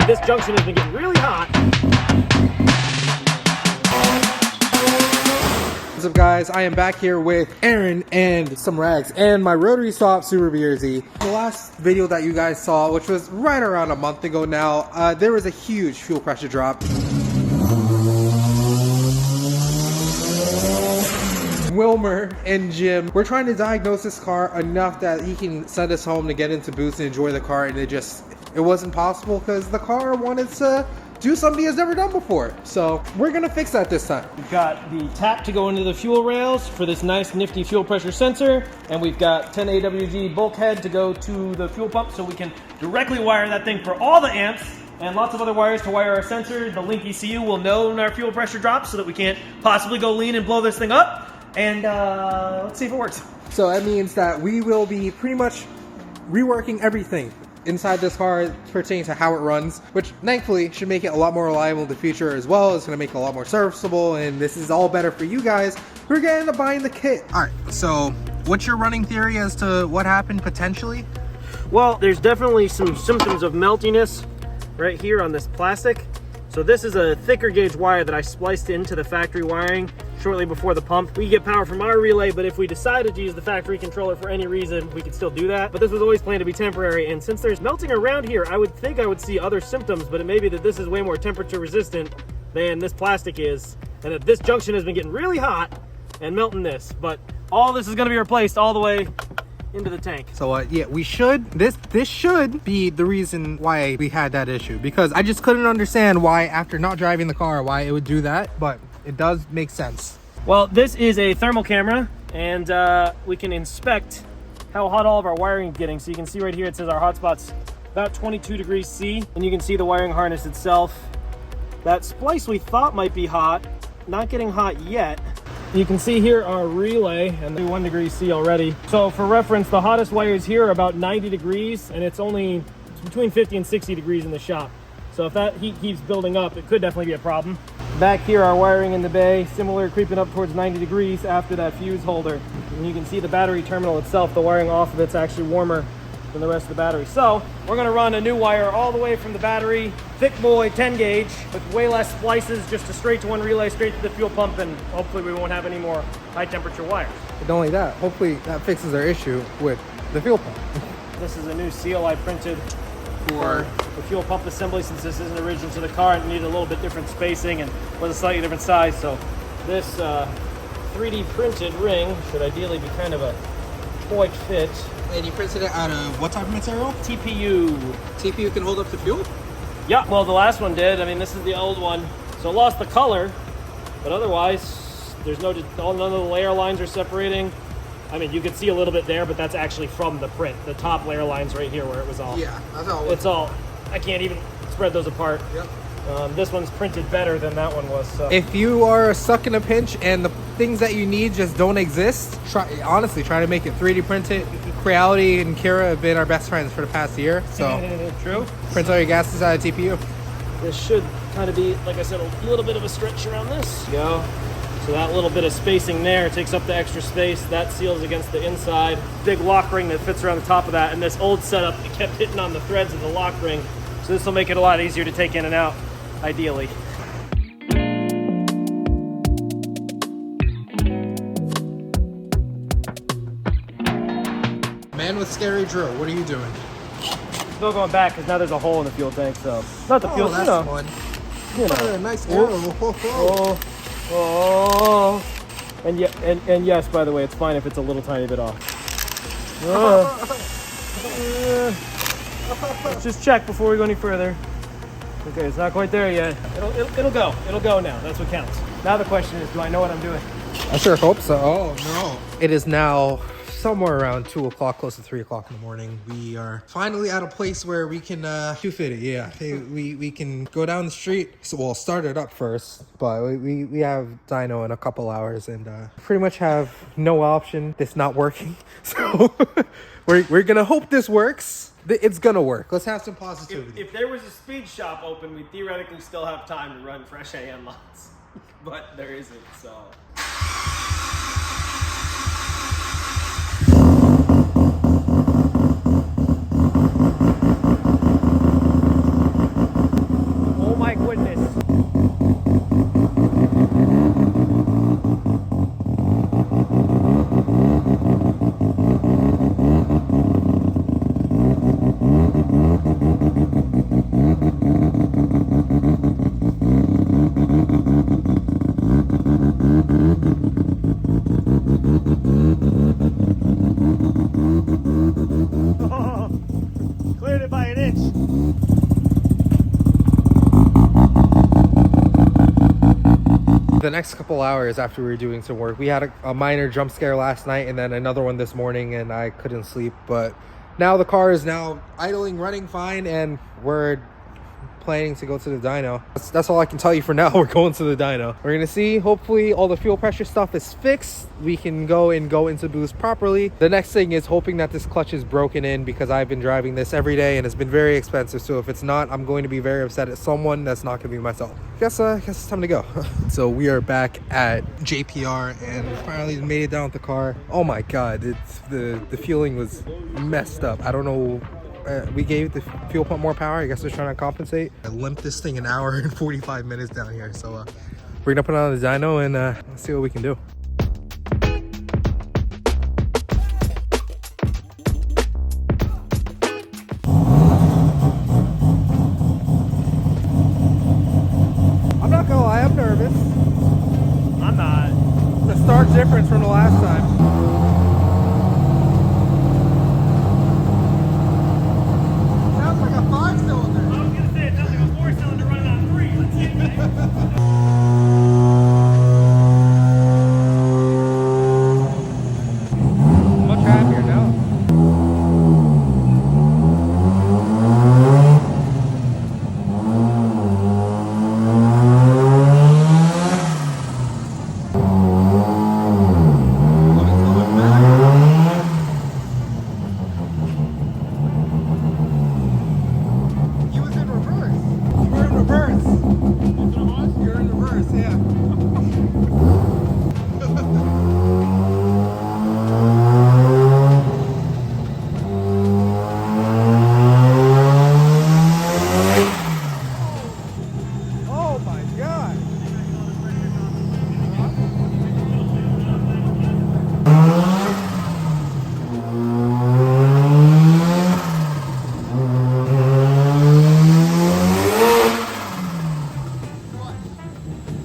This junction has been getting really hot. What's up, guys? I am back here with Aaron and some rags and my Rotary Swap Super BRZ. The last video that you guys saw, which was right around a month ago now, there was a huge fuel pressure drop. Wilmer and Jim, we're trying to diagnose this car enough that he can send us home to get into boots and enjoy the car, and it wasn't possible because the car wanted to do something it's never done before. So we're gonna fix that this time. We've got the tap to go into the fuel rails for this nice nifty fuel pressure sensor, and we've got 10 AWG bulkhead to go to the fuel pump so we can directly wire that thing for all the amps, and lots of other wires to wire our sensor. The link ECU will know when our fuel pressure drops so that we can't possibly go lean and blow this thing up. And let's see if it works. So that means that we will be pretty much reworking everything inside this car pertaining to how it runs, which thankfully should make it a lot more reliable in the future as well. It's going to make it a lot more serviceable, and this is all better for you guys who are going to end up buying the kit. All right, so what's your running theory as to what happened potentially? Well, there's definitely some symptoms of meltiness right here on this plastic. So this is a thicker gauge wire that I spliced into the factory wiring shortly before the pump. We get power from our relay, but if we decided to use the factory controller for any reason, we could still do that. But this was always planned to be temporary, and since there's melting around here, I would think I would see other symptoms, but it may be that this is way more temperature resistant than this plastic is, and that this junction has been getting really hot and melting this. But all this is going to be replaced all the way into the tank. So yeah, we should, this should be the reason why we had that issue, because I just couldn't understand why, after not driving the car, why it would do that, but it does make sense. Well, this is a thermal camera, and we can inspect how hot all of our wiring is getting. So you can see right here, it says our hotspot's about 22 degrees C, and you can see the wiring harness itself. That splice we thought might be hot, not getting hot yet. You can see here our relay, and 1 degree C already. So for reference, the hottest wires here are about 90 degrees, and it's between 50 and 60 degrees in the shop. So if that heat keeps building up, it could definitely be a problem. Back here, our wiring in the bay, similar, creeping up towards 90 degrees after that fuse holder. And you can see the battery terminal itself, the wiring off of it's actually warmer than the rest of the battery. So we're gonna run a new wire all the way from the battery, thick boy 10 gauge with way less splices, just a straight to one relay, straight to the fuel pump, and hopefully we won't have any more high temperature wires. But not only that, hopefully that fixes our issue with the fuel pump. This is a new seal I printed for the fuel pump assembly, since this isn't original to the car and needed a little bit different spacing and was a slightly different size. So this 3D printed ring should ideally be kind of a toy fit. And you printed it out of what type of material? TPU. TPU can hold up to fuel? Yeah, well, the last one did. I mean, this is the old one. So it lost the color, but otherwise, there's none of the layer lines are separating. I mean, you could see a little bit there, but that's actually from the print. The top layer lines right here where it was all. Yeah, that's all. It's all, I can't even spread those apart. Yep. This one's printed better than that one was. So. If you are stuck in a pinch and the things that you need just don't exist, honestly try to make it 3D printed. Creality and Kira have been our best friends for the past year. So True. Print all your gases out of TPU. This should kind of be, like I said, a little bit of a stretch around this. Go. So that little bit of spacing there takes up the extra space. That seals against the inside. Big lock ring that fits around the top of that. And this old setup, it kept hitting on the threads of the lock ring. So this will make it a lot easier to take in and out, ideally. Man with scary drill, what are you doing? Still going back because now there's a hole in the fuel tank. So not the fuel, that's fun. You know. Oh, nice arrow. Oh. And yes, by the way, it's fine if it's a little tiny bit off. Let's just check before we go any further. Okay, it's not quite there yet. It'll go. It'll go now. That's what counts. Now the question is, do I know what I'm doing? I sure hope so. Oh no. It is now somewhere around 2 o'clock, close to 3 o'clock in the morning. We are finally at a place where we can fit it. Yeah, we can go down the street. So we'll start it up first, but we have Dyno in a couple hours, and pretty much have no option. It's not working, so we're gonna hope this works. It's gonna work. Let's have some positivity. If there was a speed shop open, we'd theoretically still have time to run fresh AM lots, but there isn't. So. the next couple hours after we were doing some work. We had a minor jump scare last night and then another one this morning, and I couldn't sleep. But now the car is now idling, running fine, and we're planning to go to the dyno. That's all I can tell you for now. We're going to the dyno. We're gonna see, hopefully all the fuel pressure stuff is fixed. We can go into boost properly. The next thing is hoping that this clutch is broken in, because I've been driving this every day and it's been very expensive. So if it's not, I'm going to be very upset at someone. That's not gonna be myself. Guess it's time to go. So we are back at JPR and finally made it down with the car. Oh my god, it's the fueling was messed up. I don't know. We gave the fuel pump more power. I guess they're trying to compensate. I limped this thing an hour and 45 minutes down here. So we're gonna put it on the dyno and let's see what we can do. I'm not gonna lie, I'm nervous. I'm not. The stark difference from the last time.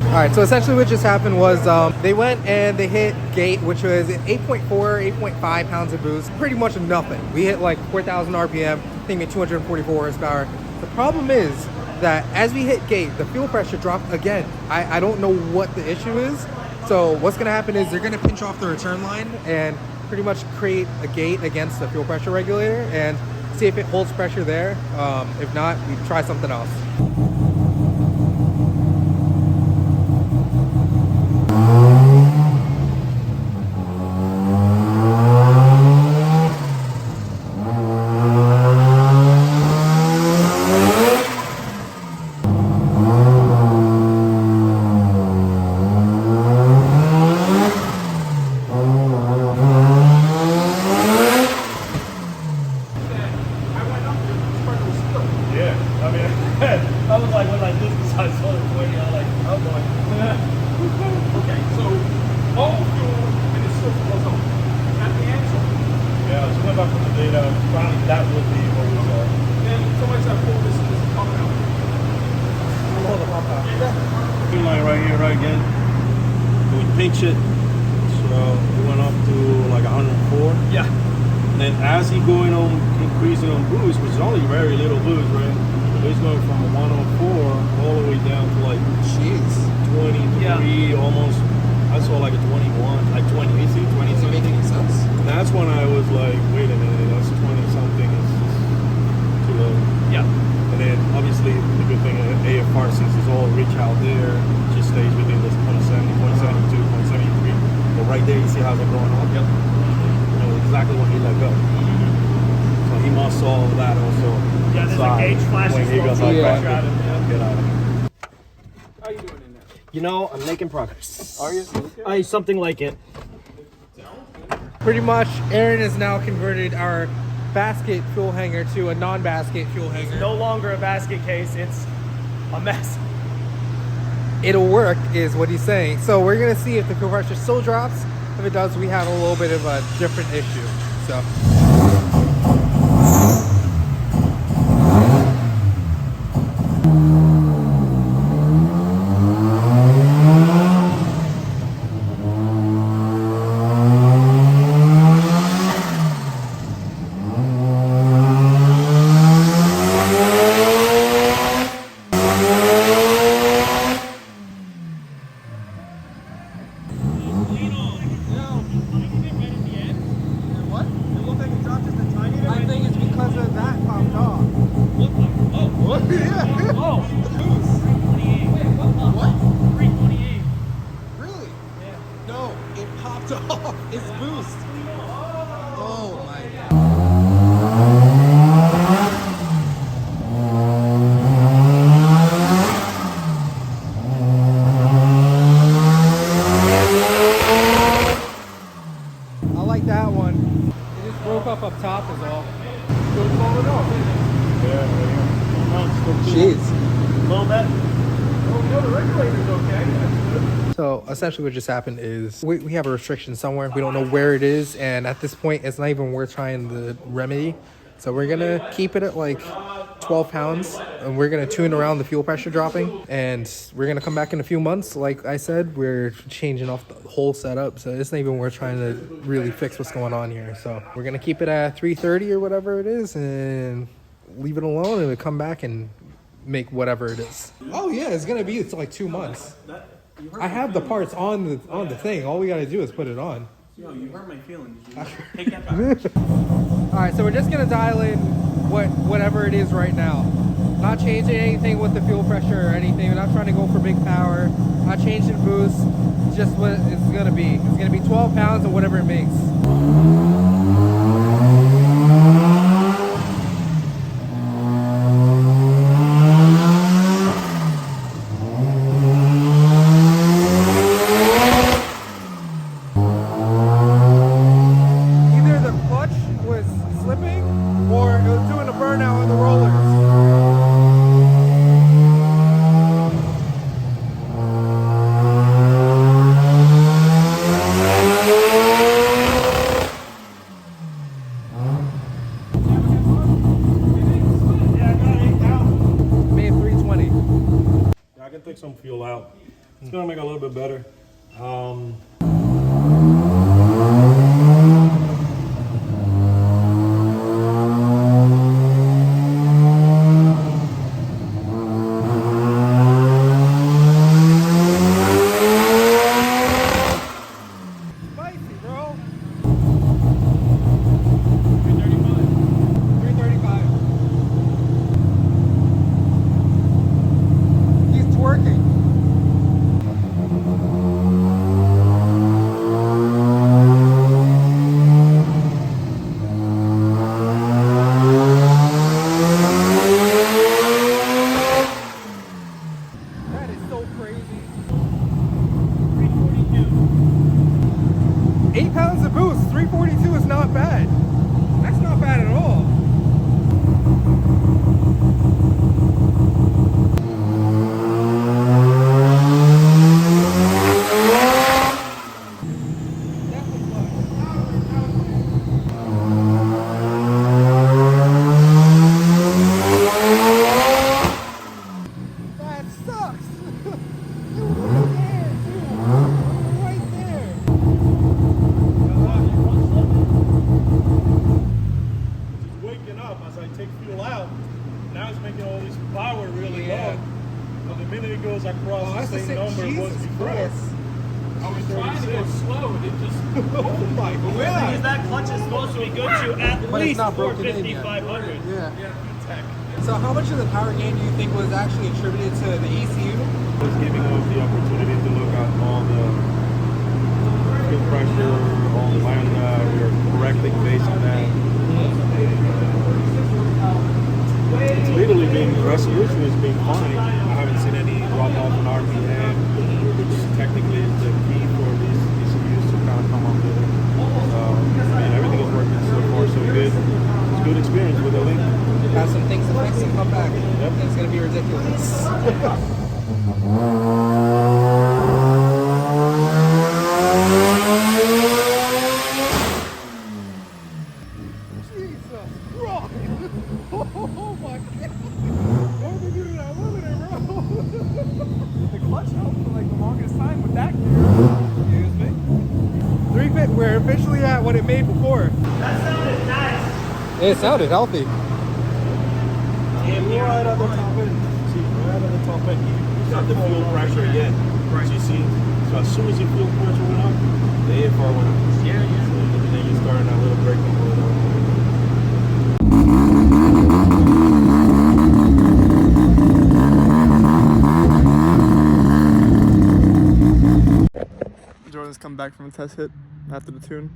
Alright, so essentially what just happened was they went and they hit gate, which was 8.4, 8.5 pounds of boost. Pretty much nothing. We hit like 4,000 RPM, I think 244 horsepower. The problem is that as we hit gate, the fuel pressure dropped again. I don't know what the issue is. So what's going to happen is they're going to pinch off the return line and pretty much create a gate against the fuel pressure regulator and see if it holds pressure there. If not, we try something else. I was like, when I did this, I saw it going, I was like, oh boy. Okay, so all fuel and it's still goes on at the axle. Yeah, so went back from the data, probably that would be what we saw. Then somebody's got to pull this pump out. Pull the pump out. Green line right here, right again. We pinch it, so it went up to like 104. Yeah. And then as he going on, increasing on boost, which is only very little boost, right? He's going from 104 all the way down to like, Jeez. 23, almost. I saw like a 21, like 20. You see, 20 Does it make any sense? And that's when I was like, wait a minute, that's 20 something. It's just too low. Yeah. And then obviously the good thing AFR, since it's all rich out there, just stays within this 0.70, 0.72, 0.73. But right there you see how they're going up. Yep. You know exactly when he let go. So he must saw that also. Yeah, there's a gauge flashing when he goes slow like pressure that. out of it. Get out of here. How you doing in there? You know, I'm making progress. Are you? Something like it. Pretty much, Aaron has now converted our basket fuel hanger to a non-basket fuel hanger. No longer a basket case, it's a mess. It'll work, is what he's saying. So we're gonna see if the fuel pressure still drops. If it does, we have a little bit of a different issue. So. Jeez. A little bit. Oh, no, the regulator's okay. That's good. So essentially what just happened is we have a restriction somewhere. We don't know where it is. And at this point, it's not even worth trying the remedy. So we're going to keep it at like 12 pounds. And we're going to tune around the fuel pressure dropping. And we're going to come back in a few months. Like I said, we're changing off the whole setup. So it's not even worth trying to really fix what's going on here. So we're going to keep it at 330 or whatever it is. And leave it alone. And we'll come back and make whatever it is. Oh yeah, it's going to be, it's like 2 months. I have the parts on the thing. All we gotta do is put it on. Yo, you hurt my feelings. Take that back. All right, so we're just gonna dial in whatever it is right now. Not changing anything with the fuel pressure or anything. We're not trying to go for big power. Not changing boost. Just what it's gonna be. It's gonna be 12 pounds or whatever it makes. Take some fuel out. It's gonna make it a little bit better. Spicy, bro. 335. He's twerking. That is so crazy. 342. 8 pounds of boost. 342 is not bad. That's not bad at all. That sucks. It was right there, too. Right there. It's waking up as I take fuel out. Now it's making all this power really Yeah. low. But the minute it goes across Oh, that's the the same same number it was Jesus before. Christ. I was trying to go slow and it just. Oh my Because god! that clutch is supposed to be good to at But it's least not broken in 450, yet. 500. Yeah. Yeah, tech. So how much of the power gain do you think was actually attributed to the ECU? It's giving us the opportunity to look at all the fuel pressure, all the lambda, we are correcting based on that. It's literally being, the resolution is being fine. I haven't seen any drop off in RPM, which technically is the key for these ECUs to kind of come up with it. I mean, everything is working so far so good. It's a good experience with the link. Have some things to fix and come back. Yep. It's gonna be ridiculous. Jesus Christ! Oh my god! Why would we do that limiter, bro? The clutch held for like the longest time with that gear. Excuse me. 350. We're officially at what it made before. That sounded nice. It sounded healthy. Right at the top end. See, right at the top end. You got the fuel pressure again. Right. So you see, so as soon as your fuel pressure went up, the AFR went up. Yeah, yeah. And then you start that little break and roll down. Jordan's come back from a test hit after the tune.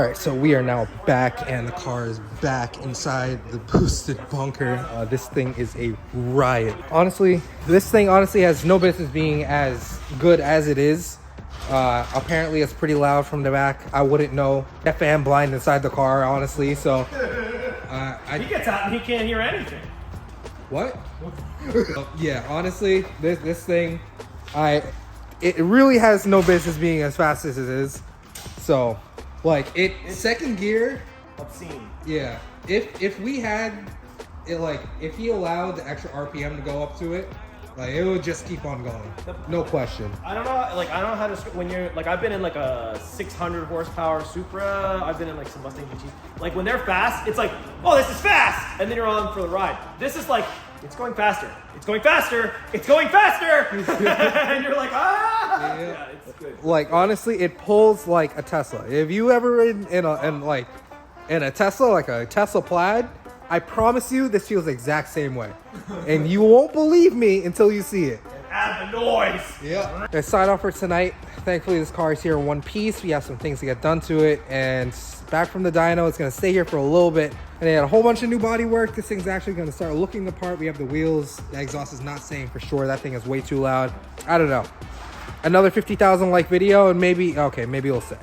right, so we are now back, and the car is back inside the boosted bunker. This thing is a riot. Honestly, this thing honestly has no business being as good as it is. Apparently, it's pretty loud from the back. I wouldn't know. Deaf and blind inside the car, honestly. So, He gets out and he can't hear anything. what? Yeah, honestly, this thing, it really has no business being as fast as it is. So, like, second gear, Obscene. yeah. If we had it, like, if he allowed the extra RPM to go up to it, like, it would just keep on going. No question. I don't know, like, I don't know how to, when you're, like, I've been in, like, a 600 horsepower Supra, I've been in, like, some Mustang GT. Like, when they're fast, it's like, oh, this is fast! And then you're on for the ride. This is like, it's going faster. It's going faster. It's going faster! And you're like, ah! Yeah, it's good. Like, honestly, it pulls like a Tesla. If you ever ridden in a Tesla, like a Tesla Plaid, I promise you this feels the exact same way. And you won't believe me until you see it. Add the noise! Yeah. Let's sign off for tonight. Thankfully, this car is here in one piece. We have some things to get done to it. And back from the dyno, it's going to stay here for a little bit. And they had a whole bunch of new body work. This thing's actually going to start looking the part. We have the wheels. The exhaust is not saying for sure. That thing is way too loud. I don't know. Another 50,000 like video and maybe, okay, maybe it'll say.